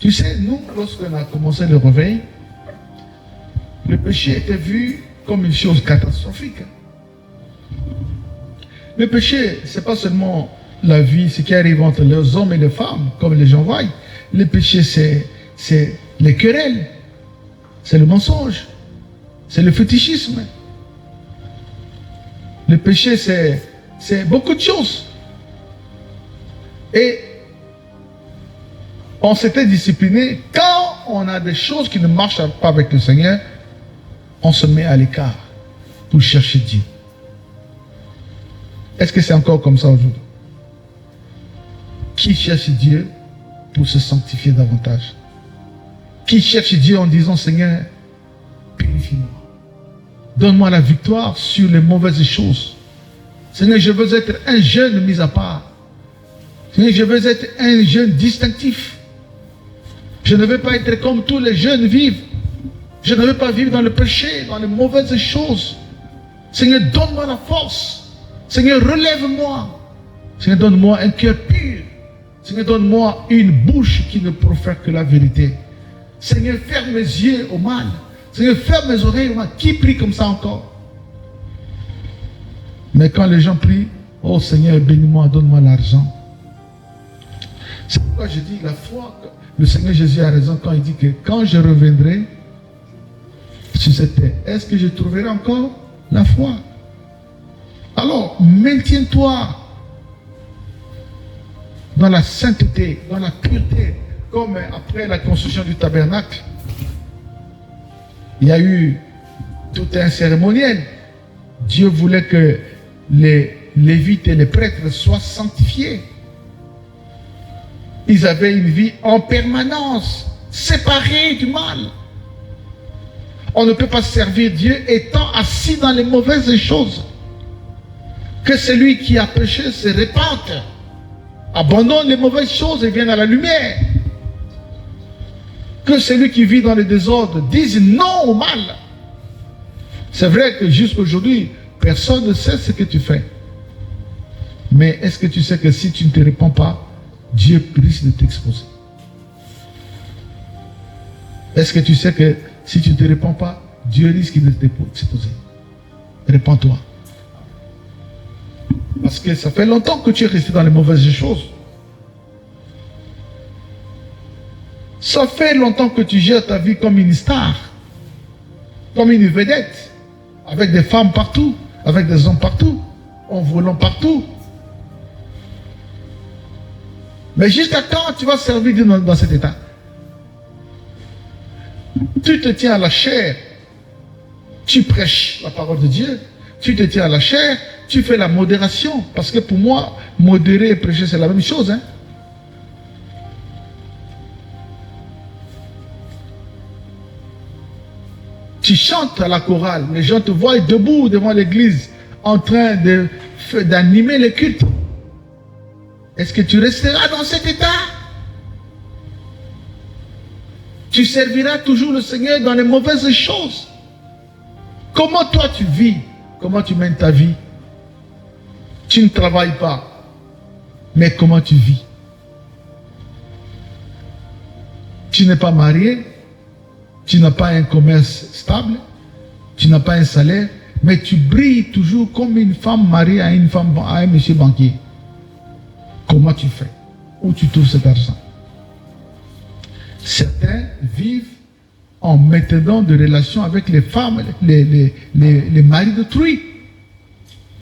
Tu sais, nous, lorsqu'on a commencé le réveil, le péché était vu comme une chose catastrophique. Le péché, ce n'est pas seulement la vie, ce qui arrive entre les hommes et les femmes, comme les gens voient. Le péché, c'est les querelles, c'est le mensonge, c'est le fétichisme. Le péché, c'est beaucoup de choses. Et on s'était discipliné. Quand on a des choses qui ne marchent pas avec le Seigneur, on se met à l'écart pour chercher Dieu. Est-ce que c'est encore comme ça aujourd'hui? Qui cherche Dieu pour se sanctifier davantage? Qui cherche Dieu en disant, Seigneur, purifie-moi. Donne-moi la victoire sur les mauvaises choses. Seigneur, je veux être un jeune mis à part. Seigneur, je veux être un jeune distinctif. Je ne veux pas être comme tous les jeunes vivent. Je ne veux pas vivre dans le péché, dans les mauvaises choses. Seigneur, donne-moi la force. Seigneur, relève-moi. Seigneur, donne-moi un cœur pur. Seigneur, donne-moi une bouche qui ne profère que la vérité. Seigneur, ferme mes yeux au mal. Seigneur, ferme mes oreilles au mal. Qui prie comme ça encore? Mais quand les gens prient, oh Seigneur, bénis-moi, donne-moi l'argent. C'est pourquoi je dis la foi. Le Seigneur Jésus a raison quand il dit que quand je reviendrai sur cette terre, est-ce que je trouverai encore la foi? Alors, maintiens-toi dans la sainteté, dans la pureté, comme après la construction du tabernacle. Il y a eu tout un cérémoniel. Dieu voulait que les Lévites et les prêtres soient sanctifiés. Ils avaient une vie en permanence, séparée du mal. On ne peut pas servir Dieu étant assis dans les mauvaises choses. Que celui qui a péché se répande, abandonne les mauvaises choses et vienne à la lumière. Que celui qui vit dans le désordre dise non au mal. C'est vrai que jusqu'aujourd'hui, personne ne sait ce que tu fais. Mais est-ce que tu sais que si tu ne te répands pas, Dieu risque de t'exposer? Est-ce que tu sais que si tu ne te répands pas, Dieu risque de t'exposer? Répands-toi. Parce que ça fait longtemps que tu es resté dans les mauvaises choses. Ça fait longtemps que tu gères ta vie comme une star, comme une vedette, avec des femmes partout, avec des hommes partout, en volant partout. Mais jusqu'à quand tu vas servir Dieu dans cet état? Tu te tiens à la chair, tu prêches la parole de Dieu, tu te tiens à la chair, tu fais la modération. Parce que pour moi, modérer et prêcher, c'est la même chose. Hein? Tu chantes à la chorale, les gens te voient debout devant l'église, en train d'animer le culte. Est-ce que tu resteras dans cet état? Tu serviras toujours le Seigneur dans les mauvaises choses. Comment toi tu vis? Comment tu mènes ta vie? Tu ne travailles pas, mais comment tu vis? Tu n'es pas marié, tu n'as pas un commerce stable, tu n'as pas un salaire, mais tu brilles toujours comme une femme mariée à un monsieur banquier. Comment tu fais? Où tu trouves cet argent? Certains vivent en maintenant de relations avec les femmes, les maris d'autrui.